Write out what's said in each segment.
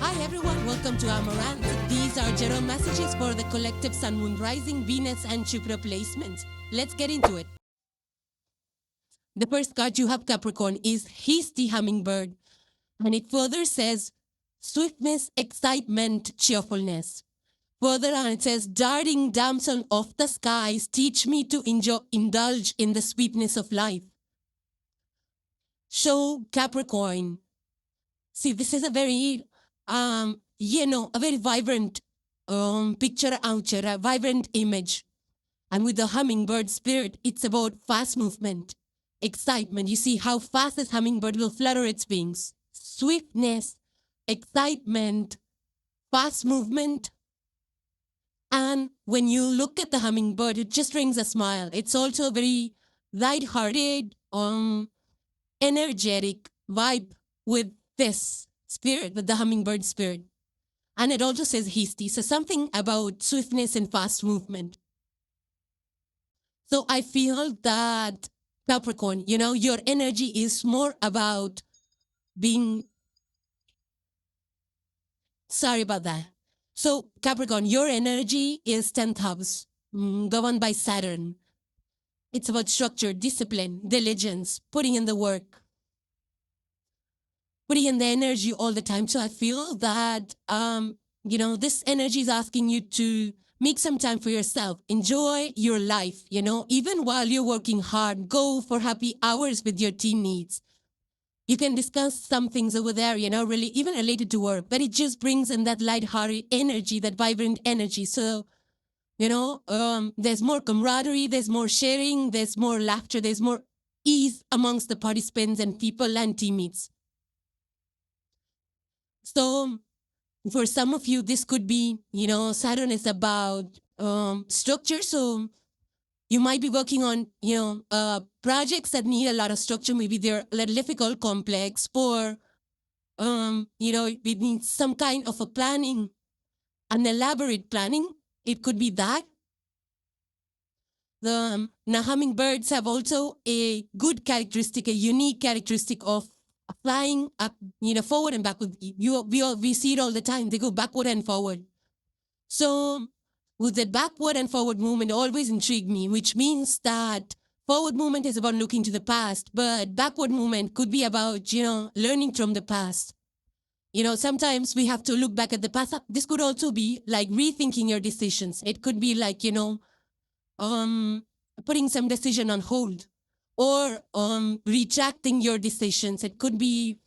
Hi everyone, welcome to Amaranth. These are general messages for the collective Sun, Moon, Rising, Venus and Jupiter placement. Let's get into it. The first card you have, Capricorn, is Hasty Hummingbird. And it further says, swiftness, excitement, cheerfulness. Further on it says, darting damsel of the skies, teach me to indulge in the sweetness of life. So, Capricorn, see, this is a very a very vibrant picture out here, a vibrant image. And with the hummingbird spirit, it's about fast movement, excitement. You see how fast this hummingbird will flutter its wings. Swiftness, excitement, fast movement. And when you look at the hummingbird, it just brings a smile. It's also a very light-hearted, energetic vibe with this spirit, with the hummingbird spirit. And it also says hasty, so something about swiftness and fast movement. So I feel that Capricorn, your energy is more about being, sorry about that. So Capricorn, your energy is 10th house, governed by Saturn. It's about structure, discipline, diligence, putting in the work, putting in the energy all the time. So I feel that, this energy is asking you to make some time for yourself. Enjoy your life, even while you're working hard. Go for happy hours with your teammates. You can discuss some things over there, really even related to work, but it just brings in that light-hearted energy, that vibrant energy. So, there's more camaraderie, there's more sharing, there's more laughter, there's more ease amongst the participants and people and teammates. So for some of you, this could be, Saturn is about structure. So you might be working on, projects that need a lot of structure. Maybe they're a little difficult, complex, or, it needs some kind of a planning, an elaborate planning. It could be that. The hummingbirds have also a good characteristic, a unique characteristic of flying up, forward and backward. We see it all the time. They go backward and forward. So with that backward and forward movement always intrigued me, which means that forward movement is about looking to the past, but backward movement could be about, learning from the past. Sometimes we have to look back at the past. This could also be like rethinking your decisions. It could be like, putting some decision on hold, or retracting your decisions. It could be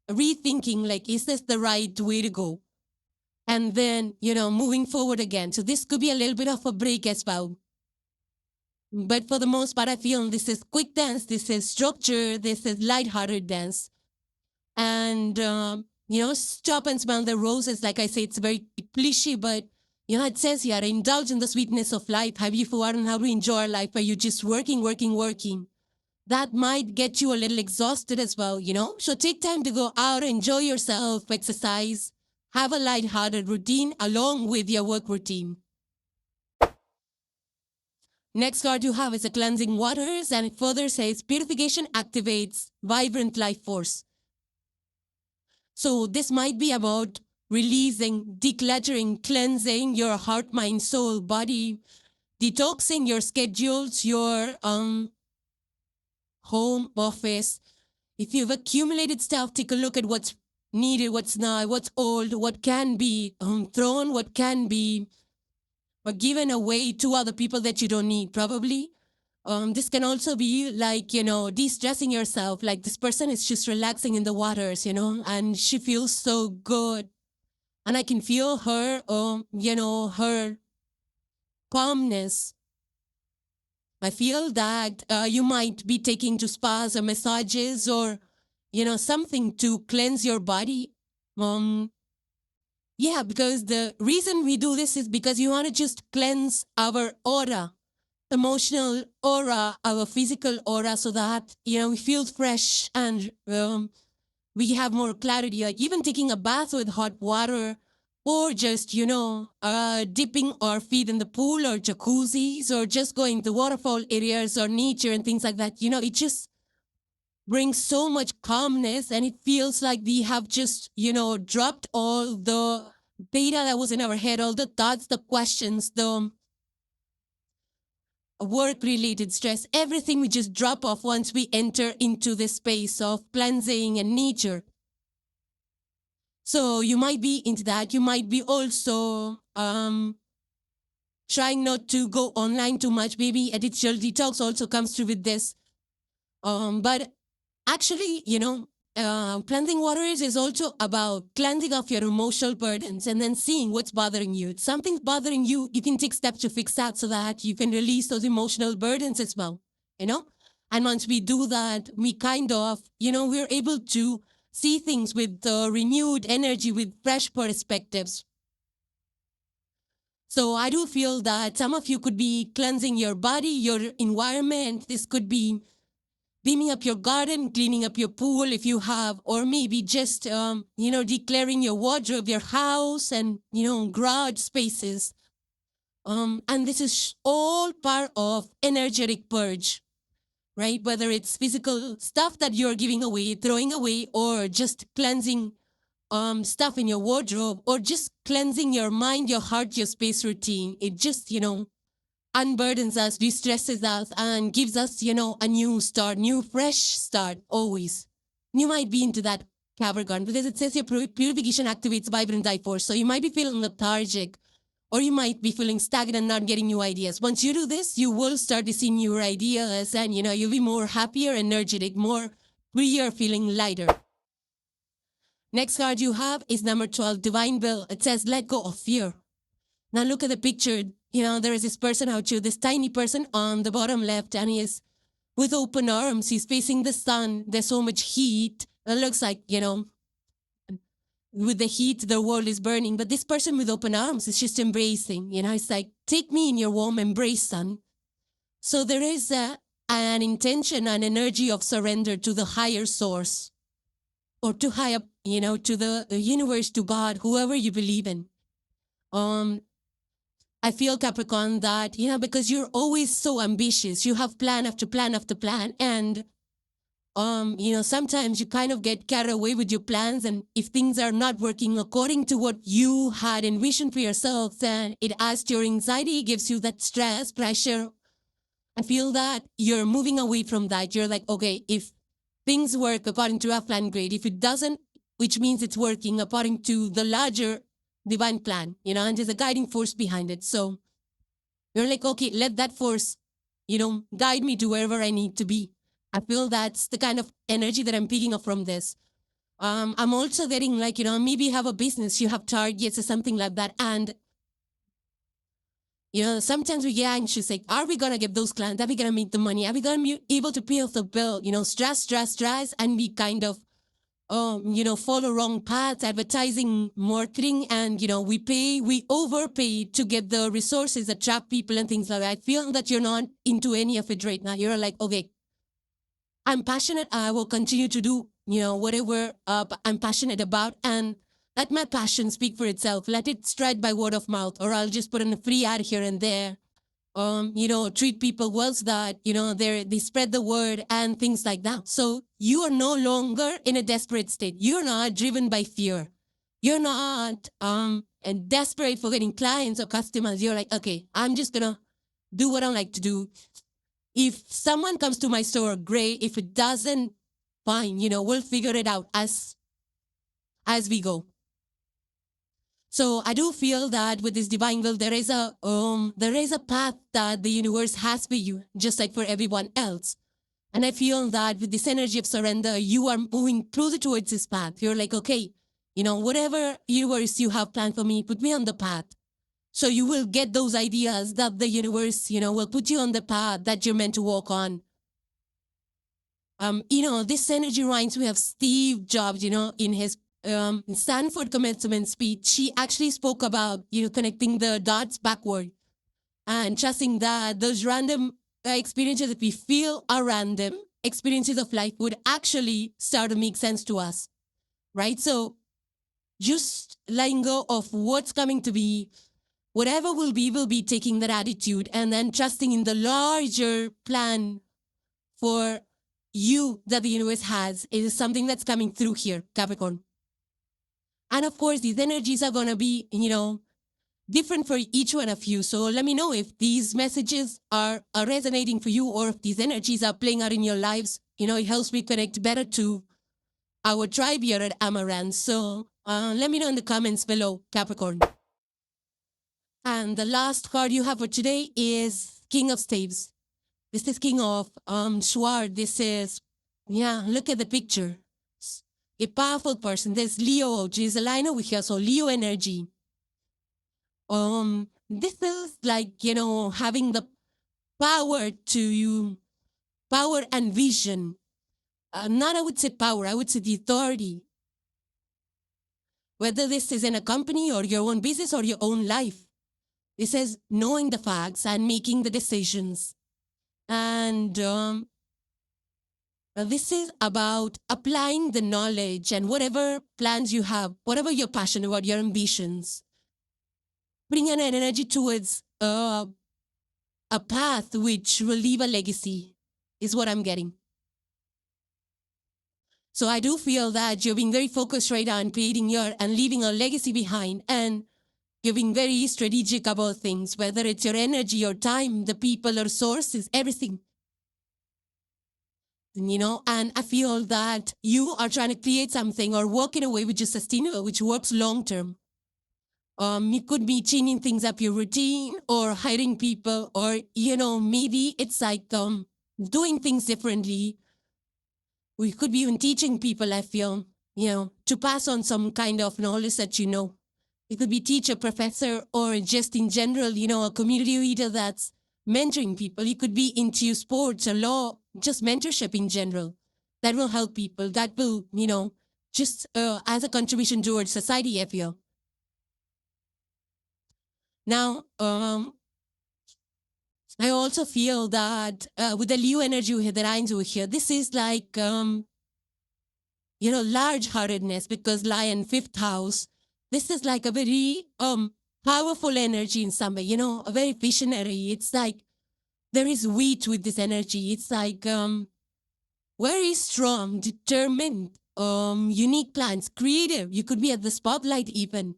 rethinking, like, is this the right way to go? And then, moving forward again. So this could be a little bit of a break as well. But for the most part, I feel this is quick dance, this is structure, this is lighthearted dance. And, stop and smell the roses. Like I say, it's very cliche, but it says here, indulge in the sweetness of life. Have you forgotten how to enjoy life? Where you're just working. That might get you a little exhausted as well, So take time to go out, enjoy yourself, exercise, have a light-hearted routine along with your work routine. Next card you have is the cleansing waters, and it further says purification activates vibrant life force. So this might be about releasing, decluttering, cleansing your heart, mind, soul, body, detoxing your schedules, your home, office. If you've accumulated stuff, take a look at what's needed, what's not, what's old, what can be thrown, what can be given away to other people that you don't need, probably. This can also be like, de-stressing yourself. Like this person is just relaxing in the waters, and she feels so good. And I can feel her, her calmness. I feel that you might be taking to spas or massages or, something to cleanse your body. Because the reason we do this is because you want to just cleanse our aura, emotional aura, our physical aura, so that, we feel fresh and we have more clarity. Like even taking a bath with hot water, or just, dipping our feet in the pool or jacuzzis, or just going to waterfall areas or nature and things like that. It just brings so much calmness, and it feels like we have just, dropped all the data that was in our head, all the thoughts, the questions, the work-related stress, everything we just drop off once we enter into the space of cleansing and nature. So you might be into that. You might be also trying not to go online too much. Maybe a digital detox also comes through with this. But actually, cleansing waters is also about cleansing of your emotional burdens and then seeing what's bothering you. If something's bothering you, you can take steps to fix that so that you can release those emotional burdens as well, And once we do that, we kind of, we're able to see things with renewed energy, with fresh perspectives. So I do feel that some of you could be cleansing your body, your environment. This could be beaming up your garden, cleaning up your pool if you have, or maybe just, declaring your wardrobe, your house, and, garage spaces. And this is all part of energetic purge, right? Whether it's physical stuff that you're giving away, throwing away, or just cleansing stuff in your wardrobe, or just cleansing your mind, your heart, your space routine. It just, unburdens us, de-stresses us, and gives us, a new start, new fresh start always. You might be into that, Capricorn, because it says your purification activates vibrant life force. So you might be feeling lethargic, or you might be feeling stagnant, not getting new ideas. Once you do this, you will start to see new ideas, and, you'll be more happier, energetic, more freer, feeling lighter. Next card you have is number 12, Divine Will. It says, let go of fear. Now look at the picture. There is this person out here, this tiny person on the bottom left, and he is with open arms. He's facing the sun. There's so much heat. It looks like, with the heat, the world is burning. But this person with open arms is just embracing. It's like, take me in your warm embrace, son. So there is an intention, an energy of surrender to the higher source, or to high up, to the universe, to God, whoever you believe in. I feel, Capricorn, that, because you're always so ambitious, you have plan after plan after plan. And, sometimes you kind of get carried away with your plans. And if things are not working according to what you had envisioned for yourself, then it adds to your anxiety, gives you that stress, pressure. I feel that you're moving away from that. You're like, okay, if things work according to our plan, great. If it doesn't, which means it's working according to the larger divine plan, and there's a guiding force behind it. So you're like, okay, let that force, guide me to wherever I need to be. I feel that's the kind of energy that I'm picking up from this. I'm also getting like, maybe you have a business, you have targets or something like that. And, sometimes we get anxious, like, are we going to get those clients? Are we going to make the money? Are we going to be able to pay off the bill? Stress. And we kind of, follow wrong paths, advertising, marketing, and, we overpay to get the resources, attract people and things like that. I feel that you're not into any of it right now. You're like, okay, I'm passionate. I will continue to do, whatever I'm passionate about, and let my passion speak for itself. Let it spread by word of mouth, or I'll just put in a free ad here and there. Treat people well so that, they spread the word and things like that. So you are no longer in a desperate state. You're not driven by fear. You're not and desperate for getting clients or customers. You're like, okay, I'm just going to do what I like to do. If someone comes to my store, great. If it doesn't, fine. We'll figure it out as we go. So I do feel that with this divine will, there is a path that the universe has for you, just like for everyone else. And I feel that with this energy of surrender, you are moving closer towards this path. You're like, okay, whatever universe you have planned for me, put me on the path. So you will get those ideas that the universe, will put you on the path that you're meant to walk on. This energy reminds me of Steve Jobs, in his Stanford commencement speech. She actually spoke about, connecting the dots backward and trusting that those random experiences that we feel are random experiences of life would actually start to make sense to us, right? So just letting go of what's coming to be, whatever will be taking that attitude, and then trusting in the larger plan for you that the universe has is something that's coming through here, Capricorn. And of course, these energies are going to be, different for each one of you. So let me know if these messages are resonating for you or if these energies are playing out in your lives. It helps me connect better to our tribe here at Amaranth. So let me know in the comments below, Capricorn. And the last card you have for today is King of Staves. This is King of Swords. This is, look at the picture. A powerful person. There's Leo, which is a line over here, so Leo energy. This is like, having the power power and vision. Not I would say power, I would say the authority. Whether this is in a company or your own business or your own life. This is knowing the facts and making the decisions. And this is about applying the knowledge and whatever plans you have, whatever you're passionate about, your ambitions. Bring an energy towards a path which will leave a legacy, is what I'm getting. So I do feel that you're being very focused right now on creating and leaving a legacy behind, and you're being very strategic about things, whether it's your energy, your time, the people, or sources, everything. And I feel that you are trying to create something or work in a way which is sustainable, which works long term. It could be changing things up your routine or hiring people, or, maybe it's like doing things differently. We could be even teaching people, I feel, to pass on some kind of knowledge that you know. It could be teacher, professor, or just in general, a community leader that's mentoring people. It could be into sports or law, just mentorship in general. That will help people. That will, just as a contribution towards society, I feel. Now, I also feel that with the Leo energy with the lines over here, this is like, large-heartedness, because Lion, 5th house, this is like a very powerful energy in some way, a very visionary. It's like there is weight with this energy. It's like very strong, determined, unique plans, creative. You could be at the spotlight even.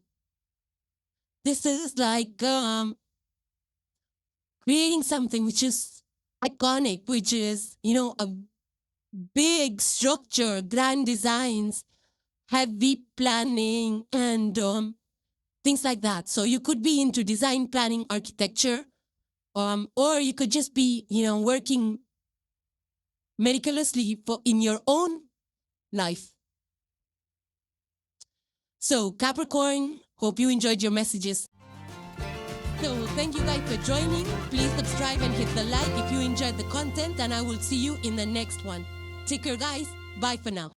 This is like creating something which is iconic, which is, a big structure, grand designs, heavy planning, and things like that. So you could be into design, planning, architecture, or you could just be, working meticulously in your own life. So Capricorn, hope you enjoyed your messages. So thank you guys for joining. Please subscribe and hit the like if you enjoyed the content, and I will see you in the next one. Take care, guys. Bye for now.